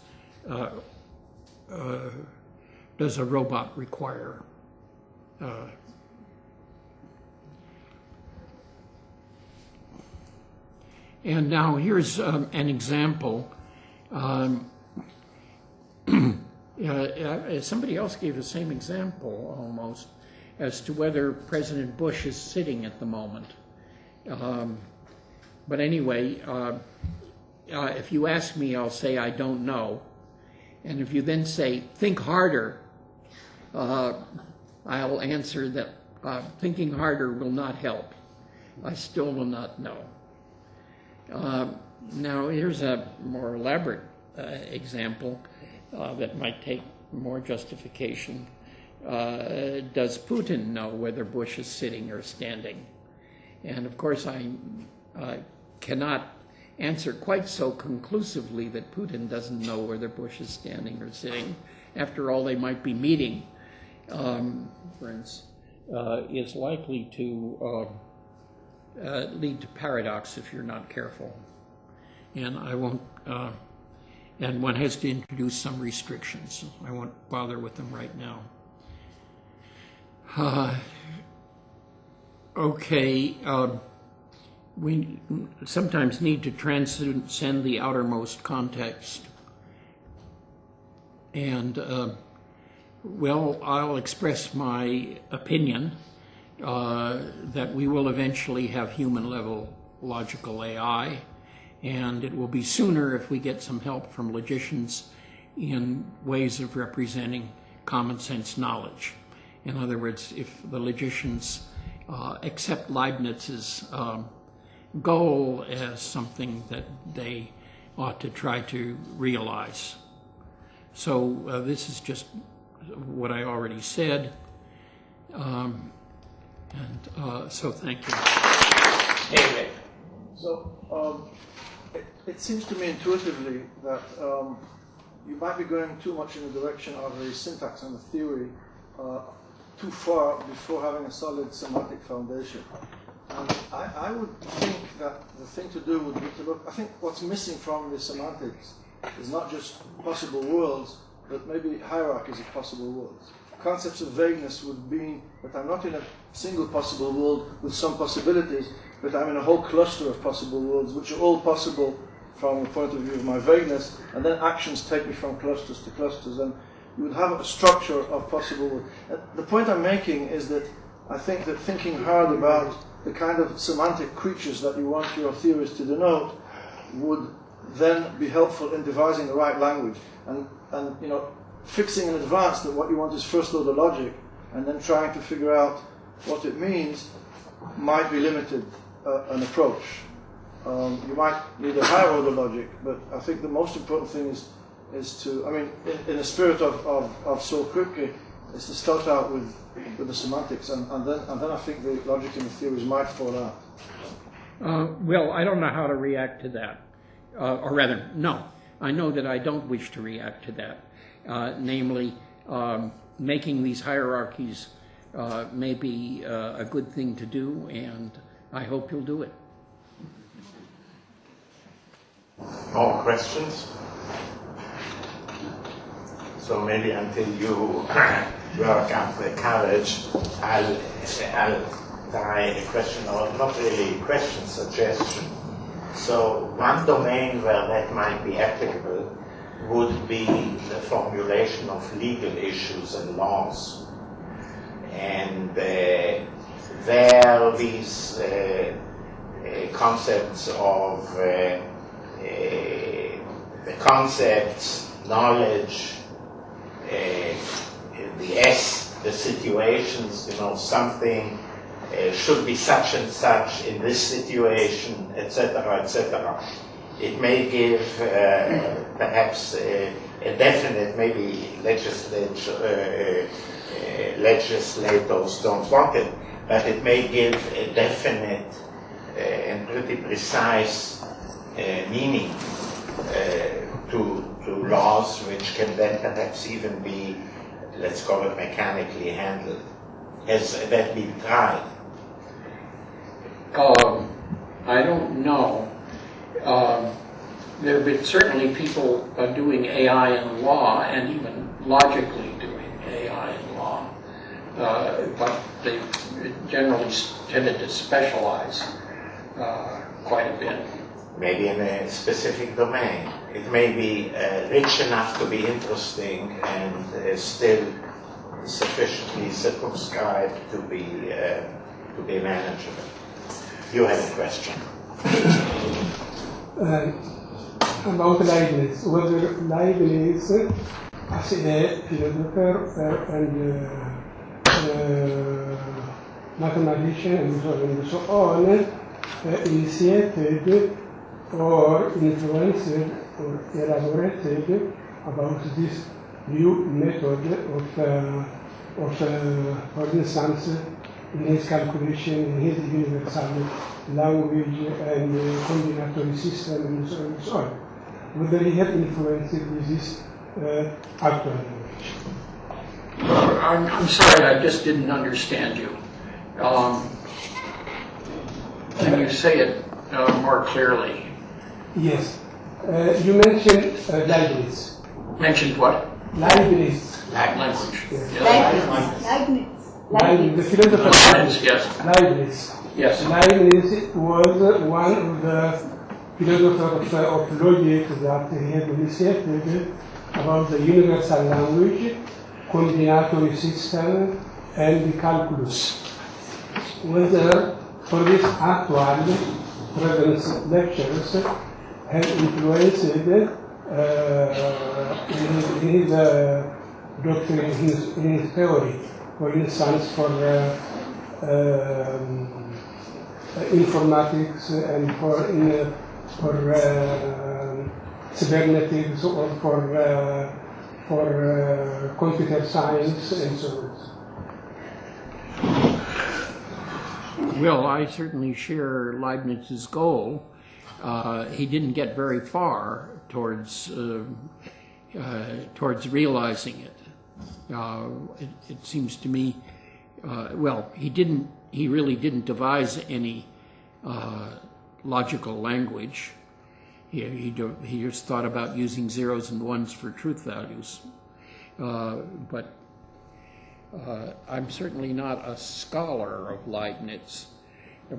does a robot require. And now here's an example. Somebody else gave the same example almost as to whether President Bush is sitting at the moment. But anyway, if you ask me, I'll say I don't know. And if you then say, think harder, I'll answer that thinking harder will not help. I still will not know. Now, here's a more elaborate example that might take more justification. Does Putin know whether Bush is sitting or standing? And of course, I cannot answer quite so conclusively that Putin doesn't know whether Bush is standing or sitting. After all, they might be meeting. For instance, is likely to lead to paradox if you're not careful. And I won't, and one has to introduce some restrictions. I won't bother with them right now. Okay, we sometimes need to transcend the outermost context. And, well, I'll express my opinion that we will eventually have human-level logical AI, and it will be sooner if we get some help from logicians in ways of representing common sense knowledge. In other words, if the logicians accept Leibniz's goal as something that they ought to try to realize. So this is just what I already said. So thank you. David. So it seems to me intuitively that you might be going too much in the direction of a syntax and a theory too far before having a solid semantic foundation. And I would think that the thing to do would be to look, I think what's missing from the semantics is not just possible worlds, but maybe hierarchies of possible worlds. Concepts of vagueness would mean that I'm not in a single possible world with some possibilities, but I'm in a whole cluster of possible worlds, which are all possible from the point of view of my vagueness, and then actions take me from clusters to clusters, and you would have a structure of possible worlds. The point I'm making is that I think that thinking hard about the kind of semantic creatures that you want your theories to denote would then be helpful in devising the right language, and you know, fixing in advance that what you want is first order logic, and then trying to figure out what it means might be limited an approach. You might need a higher order logic, but I think the most important thing is to, I mean, in the spirit of Saul Kripke, is to start out with the semantics, and then I think the logic and the theories might fall out. Well, I don't know how to react to that. Or rather, no. I know that I don't wish to react to that. Namely, making these hierarchies may be a good thing to do, and I hope you'll do it. More questions? So maybe until you work up the courage, I'll try a question, or not really a question, suggestion. So one domain where that might be applicable would be the formulation of legal issues and laws. And there these concepts of the concepts, knowledge, the situations, you know, something should be such and such in this situation, etc., etc. It may give perhaps a definite, maybe legislators don't want it, but it may give a definite and pretty precise meaning to laws, which can then perhaps even be, let's call it, mechanically handled. Has that been tried? I don't know. There have been certainly people doing AI in law, and even logically doing AI in law, but they generally tended to specialize quite a bit. Maybe in a specific domain. It may be rich enough to be interesting and still sufficiently circumscribed to be manageable. You have a question. About Leibniz, whether Leibniz, as a philosopher and mathematician and so on, initiated or influenced or elaborated about this new method of for instance, in his calculation, in his universal language and combinatory system and so on and so on. Whether he had influenced with this actual language. I'm sorry, I just didn't understand you. Can you say it more clearly? Yes. You mentioned Leibniz. Mentioned what? Leibniz. Language. Yes. Leibniz. The philosopher Leibniz, yes. Leibniz. Yes. Leibniz was one of the philosophers of logic that he had initiated about the universal language, combinatory system, and the calculus. Whether for this actual present lectures have influenced in his doctrine, in his theory, for instance, for informatics and for cybernetics or for computer science and so on. Well, I certainly share Leibniz's goal. He didn't get very far towards realizing it. It seems to me, he really didn't devise any logical language. He just thought about using zeros and ones for truth values. But I'm certainly not a scholar of Leibniz,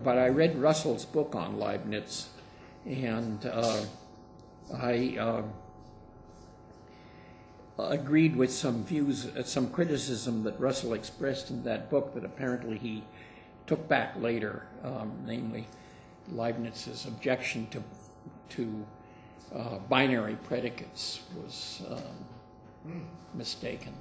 but I read Russell's book on Leibniz, and I agreed with some views, some criticism that Russell expressed in that book that apparently he took back later, namely Leibniz's objection to binary predicates was mistaken.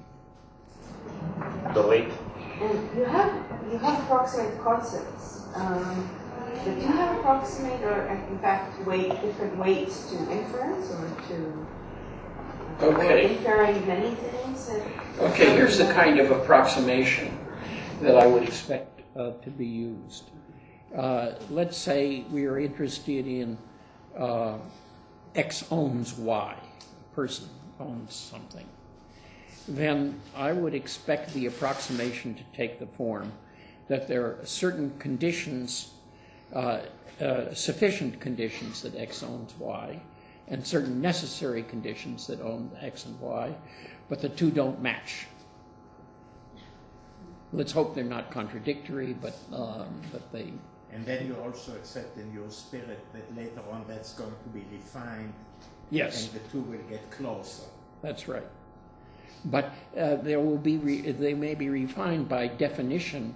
Delete. You have approximate concepts, but do you have approximate or in fact different weights to inference or to or inferring many things? Okay, here's the kind of approximation that I would expect to be used. Let's say we are interested in X owns Y, a person owns something. Then I would expect the approximation to take the form that there are certain conditions, sufficient conditions that X owns Y, and certain necessary conditions that own X and Y, but the two don't match. Let's hope they're not contradictory, but they... And then you also accept in your spirit that later on that's going to be refined. Yes. And the two will get closer. That's right. But they may be refined by definition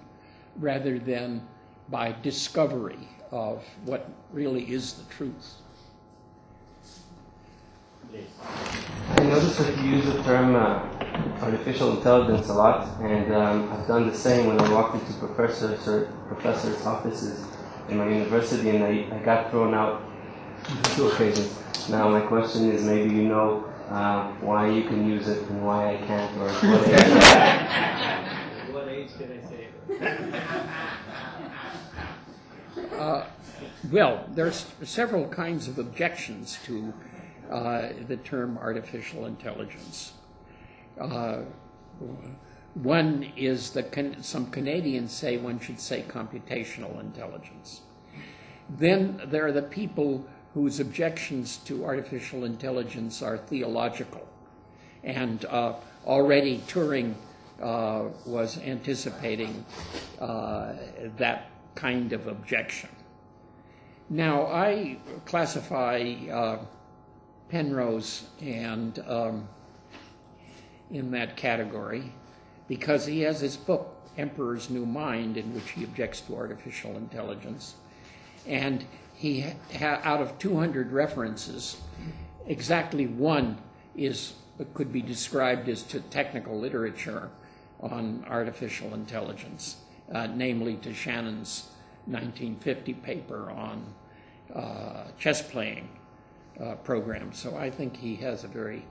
rather than by discovery of what really is the truth. I noticed that you use the term artificial intelligence a lot, and I've done the same when I walked into professors' offices in my university, and I got thrown out on 2 occasions. Now my question is, maybe you know why you can use it and why I can't, or what age? What age did I say it? Well, there's several kinds of objections to the term artificial intelligence. One is that some Canadians say one should say computational intelligence. Then there are the people whose objections to artificial intelligence are theological. And already Turing was anticipating that kind of objection. Now, I classify Penrose and in that category because he has his book, Emperor's New Mind, in which he objects to artificial intelligence. And he, out of 200 references, exactly one could be described as to technical literature on artificial intelligence, namely to Shannon's 1950 paper on chess playing program. So I think he has a very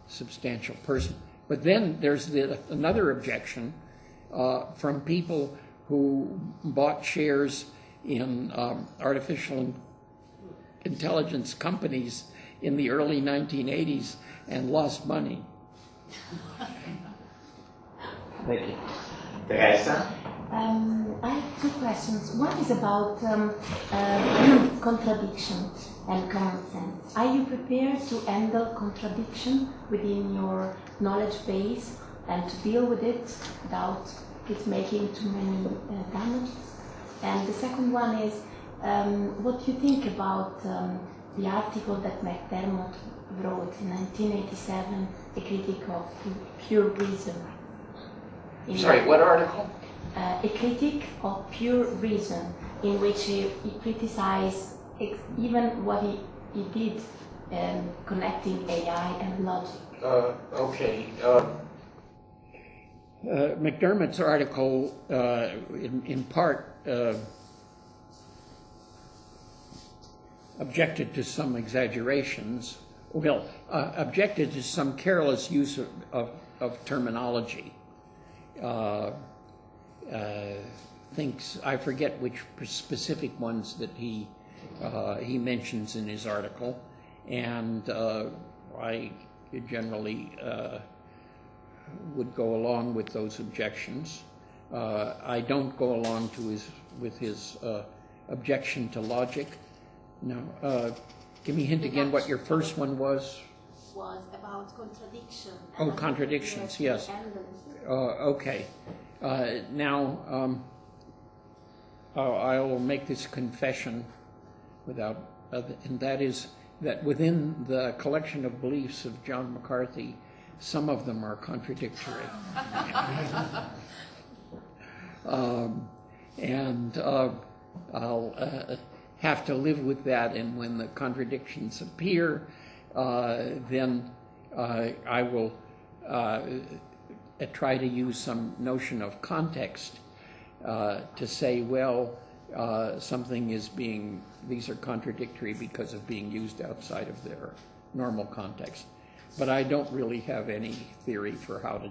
substantial person. But then there's another objection from people who bought shares in artificial intelligence companies in the early 1980s and lost money. Thank you. Teresa? I have 2 questions. One is about contradiction and common sense. Are you prepared to handle contradiction within your knowledge base and to deal with it without it making too many damages? And the second one is, what do you think about the article that McDermott wrote in 1987, a critique of pure reason? Sorry, what article? A critique of pure reason, in which he criticized even what he did connecting AI and logic. Okay. McDermott's article, in part, objected to some exaggerations, objected to some careless use of terminology. thinks, I forget which specific ones that he mentions in his article, and I generally would go along with those objections. I don't go along with his objection to logic. Now, give me a hint again what your first one was. Was about contradiction. Oh, contradictions, yes. Okay. Now, I will make this confession and that is that within the collection of beliefs of John McCarthy, some of them are contradictory. And I'll have to live with that, and when the contradictions appear, then I will try to use some notion of context to say, well, these are contradictory because of being used outside of their normal context. But I don't really have any theory for how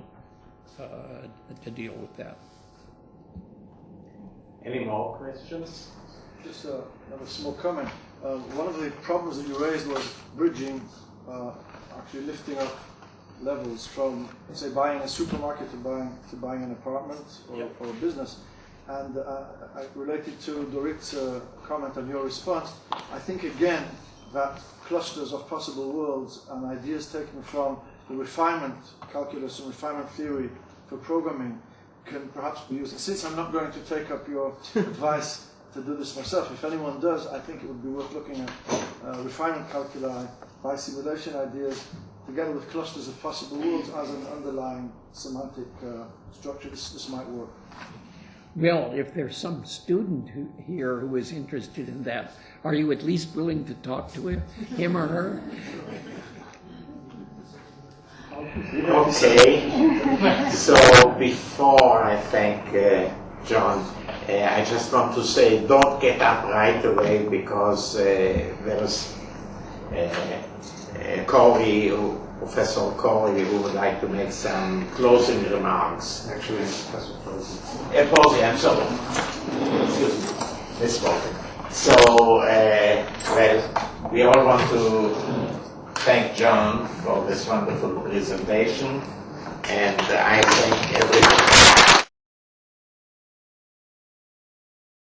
to deal with that. Any more questions? Just another small comment. One of the problems that you raised was bridging, actually lifting up levels from, say, buying a supermarket to buying an apartment or a business. And related to Dorit's comment on your response, I think again that clusters of possible worlds and ideas taken from the refinement calculus and refinement theory for programming can perhaps be used. And since I'm not going to take up your advice to do this myself, if anyone does, I think it would be worth looking at refinement calculi by simulation ideas together with clusters of possible worlds as an underlying semantic structure. This might work. Well, if there's some student here who is interested in that, are you at least willing to talk to him or her? Okay. So before I thank John, I just want to say don't get up right away because there's Professor Corey, who would like to make some closing remarks. Actually, Professor Posey. Posey, I'm sorry. Excuse me. Misspoken. So, well, we all want to thank John for this wonderful presentation, and I thank everyone.